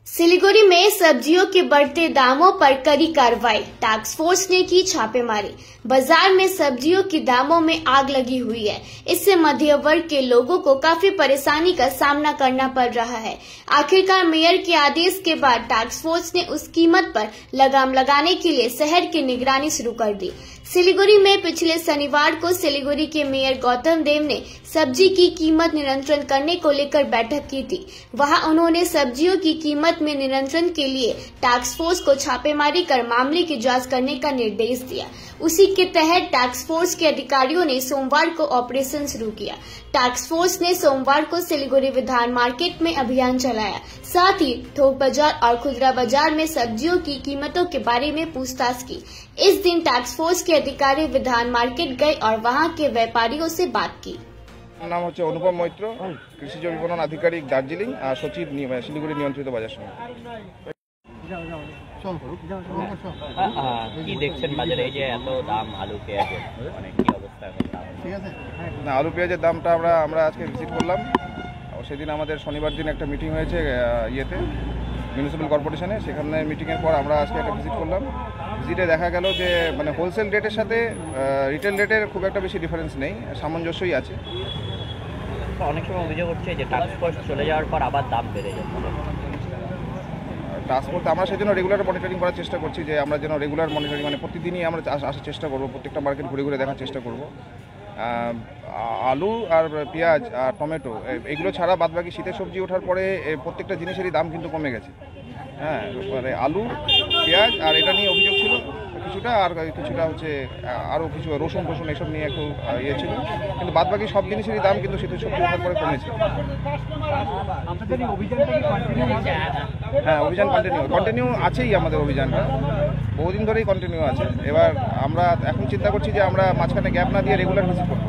सिलीगुड़ी में सब्जियों के बढ़ते दामों पर कड़ी कार्रवाई। टास्क फोर्स ने की छापेमारी। बाजार में सब्जियों के दामों में आग लगी हुई है। इससे मध्य वर्ग के लोगों को काफी परेशानी का सामना करना पड़ रहा है। आखिरकार मेयर के आदेश के बाद टास्क फोर्स ने उस कीमत पर लगाम लगाने के लिए शहर की निगरानी शुरू कर दी। सिलीगुड़ी में पिछले शनिवार को सिलीगुड़ी के मेयर गौतम देव ने सब्जी की कीमत नियंत्रण करने को लेकर बैठक की थी। वहां उन्होंने सब्जियों की कीमत में नियंत्रण के लिए टास्क फोर्स को छापेमारी कर मामले की जांच करने का निर्देश दिया। उसी के तहत टास्क फोर्स के अधिकारियों ने सोमवार को ऑपरेशन शुरू किया। टास्क फोर्स ने सोमवार को सिलीगुड़ी विधान मार्केट में अभियान चलाया। साथ ही थोक बाजार और खुदरा बाजार में सब्जियों की कीमतों के बारे में पूछताछ की। इस दिन टास्क फोर्स के अधिकारी विधान मार्केट गए और वहां के व्यापारियों से बात की। नाम হচ্ছে অনুপম মৈত্র, কৃষিজ বিপণন আধিকারিক দার্জিলিং আর সচিব শিলিগুড়ি নিয়ন্ত্রিত বাজার সমিতি। কি দেখছেন বাজারে এই যে এত দাম আলু পেঁয়াজের, মানে কি অবস্থা এখন? ঠিক আছে না, আলু পেঁয়াজের দামটা আমরা আজকে ভিজিট করলাম। সেদিন আমাদের শনিবার দিন একটা মিটিং হয়েছে ইয়েতে মিউনিসিপ্যাল কর্পোরেশনে। সেখানে মিটিংয়ের পর আমরা আজকে একটা ভিজিট করলাম। ভিজিটে দেখা গেল যে মানে হোলসেল রেটের সাথে রিটেল রেটের খুব একটা বেশি ডিফারেন্স নেই, সামঞ্জস্যই আছে। অনেক সময় অভিযোগ হচ্ছে যে টাস্ক ফোর্স চলে যাওয়ার পর আবার দাম বেড়ে যাচ্ছে। টাস্ক ফোর্স আমরা সেজন্য রেগুলার মনিটরিং করার চেষ্টা করছি, যে আমরা যেন রেগুলার মনিটরিং মানে প্রতিদিনই আমরা আসার চেষ্টা করব, প্রত্যেকটা মার্কেট ঘুরে ঘুরে দেখার চেষ্টা করব। আলু আর পেঁয়াজ আর টমেটো এগুলো ছাড়া বাদবাকি শীতের সবজি ওঠার পরে প্রত্যেকটা জিনিসেরই দাম কিন্তু কমে গেছে। হ্যাঁ, মানে আলু পেঁয়াজ আর এটা নিয়ে অভিযোগ ছিল কিছুটা, আর কিছুটা হচ্ছে আরও কিছু রসুন এসব নিয়ে একটু ইয়ে ছিল, কিন্তু বাদবাকি সব জিনিসেরই দাম কিন্তু শীতের সবজি ওঠার পরে কমেছে। হ্যাঁ, অভিযান কন্টিনিউ আছেই, আমাদের অভিযানটা বহুদিন ধরেই কন্টিনিউ আছে। এবার আমরা এখন চিন্তা করছি যে আমরা মাঝখানে গ্যাপ না দিয়ে রেগুলার ভিজিট করবো।